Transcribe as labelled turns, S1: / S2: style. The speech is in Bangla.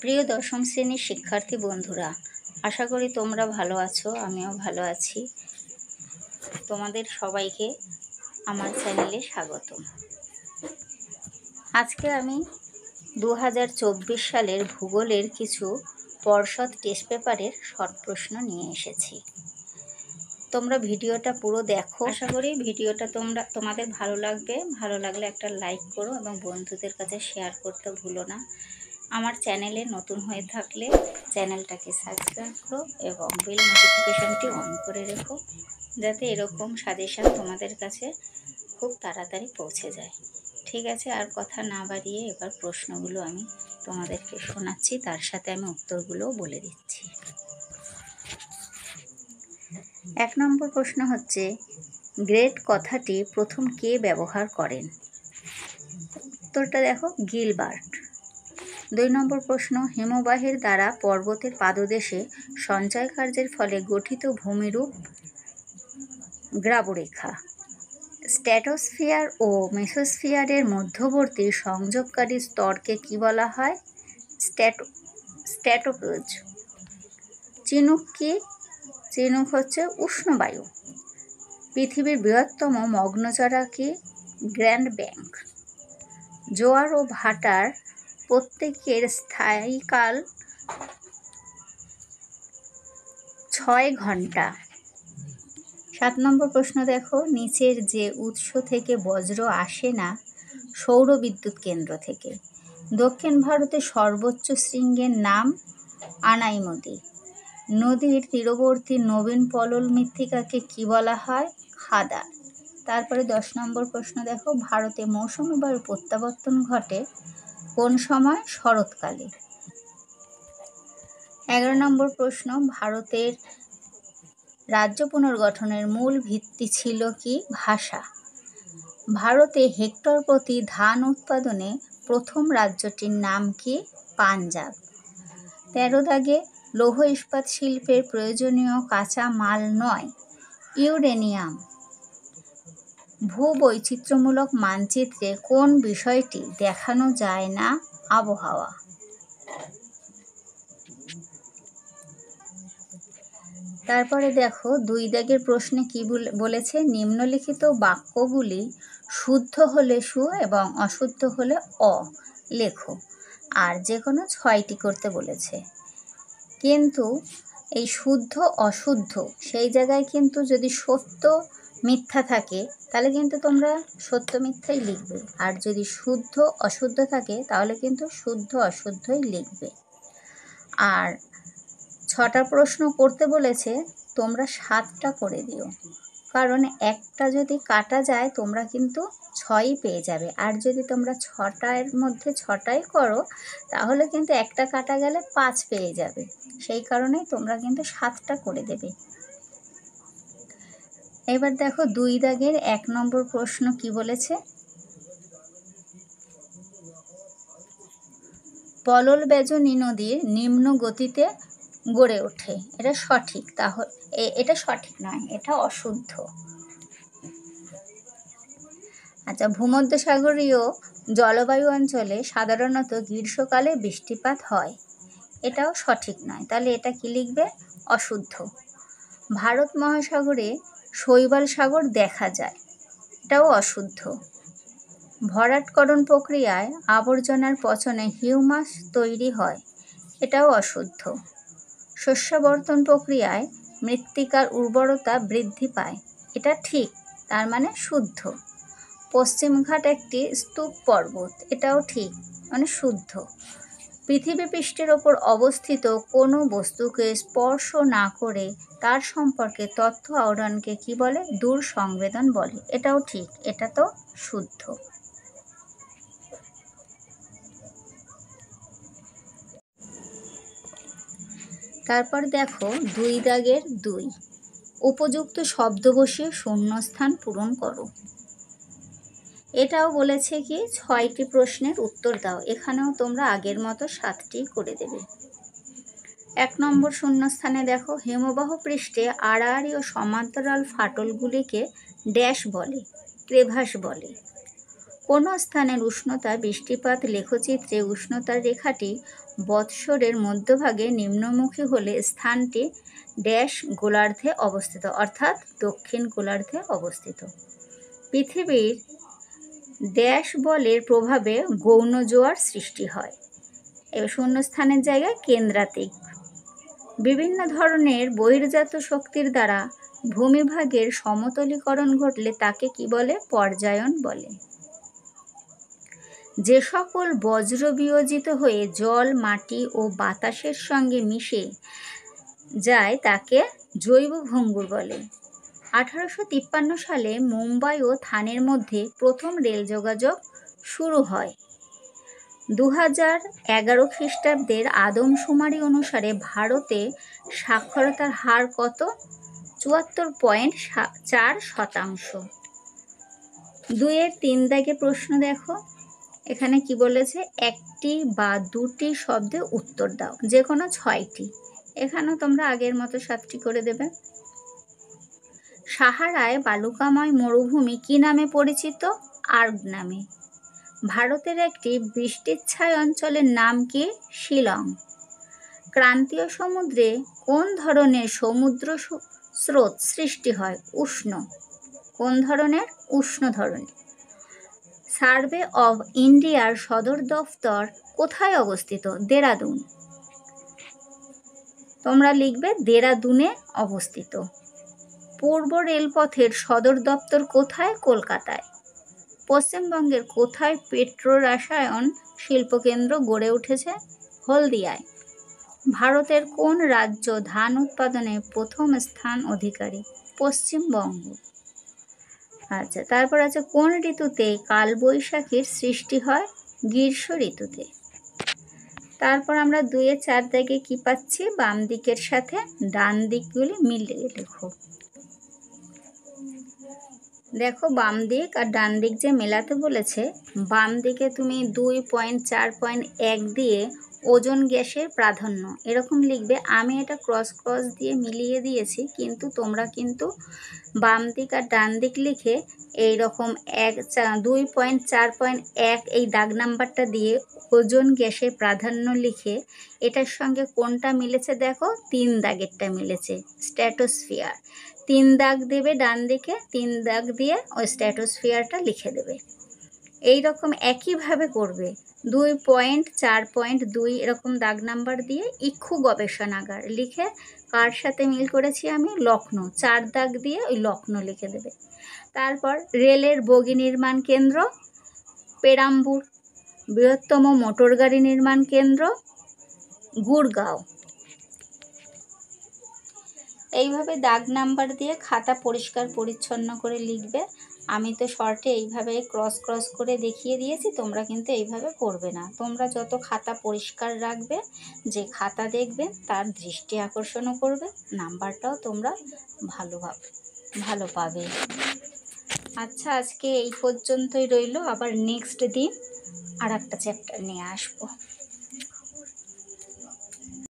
S1: প্রিয় দশম শ্রেণীর শিক্ষার্থী বন্ধুরা, আশা করি তোমরা ভালো আছো। আমিও ভালো আছি। তোমাদের সবাইকে আমার চ্যানেলে স্বাগত। আজকে আমি 2024 সালের ভূগোলের কিছু পর্ষদ টেস্ট পেপারের শর্ট প্রশ্ন নিয়ে এসেছি। তোমরা ভিডিওটা পুরো দেখো। আশা করি ভিডিওটা তোমাদের ভালো লাগবে। ভালো লাগলে একটা লাইক করো এবং বন্ধুদের কাছে শেয়ার করতে ভুলো না। আমার চ্যানেলে নতুন হয়ে থাকলে চ্যানেলটাকে সাবস্ক্রাইব করো এবং বেল নোটিফিকেশনটি অন করে রেখো, যাতে এরকম সাজেশান তোমাদের কাছে খুব তাড়াতাড়ি পৌঁছে যায়। ঠিক আছে, আর কথা না বাড়িয়ে এবার প্রশ্নগুলো আমি তোমাদেরকে শোনাচ্ছি, তার সাথে আমি উত্তরগুলোও বলে দিচ্ছি। 1 নম্বর প্রশ্ন হচ্ছে, গ্রেট কথাটি প্রথম কে ব্যবহার করেন? উত্তরটা দেখো, গিলবার্ট। 2 নম্বর প্রশ্ন, হিমবাহের দ্বারা পর্বতের পাদদেশে সঞ্চয় কার্যের ফলে গঠিত ভূমিরূপ গ্রাবরেখা। স্ট্র্যাটোস্ফিয়ার ও মেসোস্ফিয়ারের মধ্যবর্তী সংযোগকারী স্তরকে কি বলা হয়? স্ট্র্যাটোপোজ। চিনুক কি? চিনুক হচ্ছে উষ্ণবায়ু। পৃথিবীর বৃহত্তম মগ্নচড়া কি? Grand bank. জোয়ার ও ভাটার প্রত্যেকের স্থায়ীকাল 6 ঘন্টা। 7 নম্বর প্রশ্ন দেখো, নিচের যে উৎস থেকে বজ্র আসে না? সৌর বিদ্যুৎ কেন্দ্র থেকে। দক্ষিণ ভারতের সর্বোচ্চ শৃঙ্গের নাম আনাইমতি। নদীর তীরবর্তী নবীন পলল মৃত্তিকাকে কি বলা হয়? খাদার। তারপরে 10 নম্বর প্রশ্ন দেখো, ভারতে মৌসুমী বায়ুর প্রত্যাবর্তন ঘটে কোন সময়? শরৎকালে। 11 নম্বর প্রশ্ন, ভারতের রাজ্য পুনর্গঠনের মূল ভিত্তি ছিল কি? ভাষা। ভারতে হেক্টর প্রতি ধান উৎপাদনে প্রথম রাজ্যটির নাম কি? পাঞ্জাব। 13 দাগে, লৌহ ইস্পাত শিল্পের প্রয়োজনীয় কাঁচা মাল নয় ইউরেনিয়াম। ভূবৈচিত্র্যমূলক মানচিত্রে কোন বিষয়টি দেখানো যায় না? আবহাওয়া। তারপরে দেখো 2 দাগের প্রশ্নে কি বলেছে? নিম্নলিখিত বাক্যগুলি শুদ্ধ হলে সু এবং অশুদ্ধ হলে অ লেখো, আর যে কোনো 6টি করতে বলেছে। কিন্তু এই শুদ্ধ অশুদ্ধ সেই জায়গায় কিন্তু যদি সত্য মিথ্যা থাকে তাহলে কিন্তু তোমরা সত্য মিথ্যাই লিখবে, আর যদি শুদ্ধ অশুদ্ধ থাকে তাহলে কিন্তু শুদ্ধ অশুদ্ধই লিখবে। আর 6টা প্রশ্ন করতে বলেছে, তোমরা 7টা করে দিও, কারণ একটা যদি কাটা যায় তোমরা কিন্তু 6ই পেয়ে যাবে। আর যদি তোমরা 6টার মধ্যে 6টাই করো তাহলে কিন্তু একটা কাটা গেলে 5 পেয়ে যাবে। সেই কারণেই তোমরা কিন্তু 7টা করে দেবে। এবার দেখো 2 দাগের 1 নম্বর প্রশ্ন কি বলেছে? পলল বেজনী নদীর নিম্ন গতিতে গড়ে ওঠে। এটা সঠিক। তাহলে এটা সঠিক নয়, এটা অশুদ্ধ। আচ্ছা, ভূমধ্যসাগরীয় জলবায়ু অঞ্চলে সাধারণত গ্রীষ্মকালে বৃষ্টিপাত হয়। এটাও সঠিক নয়, তাহলে এটা কি লিখবে? অশুদ্ধ। ভারত মহাসাগরে শৈবাল সাগর দেখা যায়। এটাও অশুদ্ধ। ভরাটকরণ প্রক্রিয়ায় আবর্জনার পচনে হিউমাস তৈরি হয়। এটাও অশুদ্ধ। শস্যাবর্তন প্রক্রিয়ায় মৃত্তিকার উর্বরতা বৃদ্ধি পায়। এটা ঠিক, তার মানে শুদ্ধ। পশ্চিমঘাট একটি স্তূপ পর্বত। এটাও ঠিক, মানে শুদ্ধ। পৃথিবী পৃষ্ঠের ওপর অবস্থিত কোনো বস্তুকে স্পর্শ না করে তার সম্পর্কে তথ্য আহরণকে কি বলে? দূর সংবেদন বলে। এটাও ঠিক, এটা তো শুদ্ধ। তারপর দেখো 2 দাগের 2, উপযুক্ত শব্দ বসিয়ে শূন্যস্থান পূরণ করো। এটাও বলেছে কি 6টি প্রশ্নের উত্তর দাও। এখানেও তোমরা আগের মতো 7টি করে দেবে। 1 নম্বর শূন্যস্থানে দেখো, হিমবাহ পৃষ্ঠে আড়াআড়ি ও সমান্তরাল ফাটলগুলিকে ড্যাশ বলে? ক্রেভাস বলে। কোনো স্থানের উষ্ণতা বৃষ্টিপাত লেখচিত্রে উষ্ণতার রেখাটি বৎসরের মধ্যভাগে নিম্নমুখী হলে স্থানটি ড্যাশ গোলার্ধে অবস্থিত, অর্থাৎ দক্ষিণ গোলার্ধে অবস্থিত। পৃথিবীর ড্যাশ বলের প্রভাবে গৌণ জোয়ার সৃষ্টি হয়। এবার শূন্যস্থানের জায়গায় কেন্দ্রাতিক। বিভিন্ন ধরনের বহির্জাত শক্তির দ্বারা ভূমিভাগের সমতলীকরণ ঘটলে তাকে কি বলে? পর্যায়ন বলে। যে সকল বজ্র বিয়োজিত হয়ে জল, মাটি ও বাতাসের সঙ্গে মিশে যায় তাকে জৈব ভঙ্গুর বলে। 1853 সালে মুম্বাই ও থানের মধ্যে প্রথম রেল যোগাযোগ শুরু হয়। 2011 খ্রিস্টাব্দের আদমশুমারি অনুসারে ভারতে সাক্ষরতার হার কত? 74.4%। 2-এর 3 দাগে প্রশ্ন দেখো। এখানে কি বলেছে? একটি বা দুটি শব্দে উত্তর দাও, যে কোনো 6টি। এখানেও তোমরা আগের মতো 7টি করে দেবে। সাহারায় বালুকাময় মরুভূমি কি নামে পরিচিত? আর্গ নামে। ভারতের একটি বৃষ্টিচ্ছায় অঞ্চলের নাম কি? শিলং। ক্রান্তীয় সমুদ্রে কোন ধরনের সমুদ্র স্রোত সৃষ্টি হয়? উষ্ণ। কোন ধরনের? উষ্ণ ধরনের। সার্ভে অব ইন্ডিয়ার সদর দফতর কোথায় অবস্থিত? দেরাদুন। তোমরা লিখবে দেরাদুনে অবস্থিত। পূর্ব রেলপথের সদর দপ্তর কোথায়? কলকাতায়। পশ্চিমবঙ্গের কোথায় পেট্রোরাসায়ন শিল্পকেন্দ্র গড়ে উঠেছে? হলদিয়ায়। ভারতের কোন রাজ্য ধান উৎপাদনে প্রথম স্থান অধিকারী? পশ্চিমবঙ্গ। আচ্ছা, তারপর আছে কোন ঋতুতে কালবৈশাখীর সৃষ্টি হয়? গ্রীষ্ম ঋতুতে। তারপর আমরা 2-এর 4 দাগে কি পাচ্ছি? বাম দিকের সাথে ডান দিকগুলি মিলিয়ে লেখো। দেখো বাম দিক আর ডান দিক যে মেলাতে বলেছে, বাম দিকে তুমি 2.4.1 দিয়ে ওজোন গ্যাসের প্রাধান্য এরকম লিখবে। আমি এটা ক্রস ক্রস দিয়ে মিলিয়ে দিয়েছি, কিন্তু তোমরা কিন্তু বাম দিক আর ডান দিক লিখে এইরকম 2.4.1 এই দাগ নাম্বারটা দিয়ে ওজোন গ্যাসের প্রাধান্য লিখে এটার সঙ্গে কোনটা মিলেছে দেখো, 3 দাগেরটা মিলেছে, স্ট্র্যাটোস্ফিয়ার। 3 দাগ দেবে ডান দিকে, 3 দাগ দিয়ে ওই স্ট্র্যাটোস্ফিয়ারটা লিখে দেবে। এই রকম একইভাবে করবে। 2.4.2 এরকম দাগ নাম্বার দিয়ে ইক্ষু গবেষণাগার লিখে কার সাথে মিল করেছি আমি? লখনৌ। 4 দাগ দিয়ে ওই লখনৌ লিখে দেবে। তারপর রেলের বগি নির্মাণ কেন্দ্র পেরাম্বুর। বৃহত্তম মোটর গাড়ি নির্মাণ কেন্দ্র গুড়গাঁও। এইভাবে দাগ নাম্বার দিয়ে খাতা পরিষ্কার পরিচ্ছন্ন করে লিখবে। আমি তো শর্টে এইভাবে ক্রস ক্রস করে দেখিয়ে দিয়েছি, তোমরা কিন্তু এইভাবে করবে না। তোমরা যত খাতা পরিষ্কার রাখবে, যে খাতা দেখবে তার দৃষ্টি আকর্ষণও করবে, নাম্বারটাও তোমরা ভালো পাবে। আচ্ছা, আজকে এই পর্যন্তই রইল। আবার নেক্সট দিন আর একটা চ্যাপ্টার নিয়ে আসবো।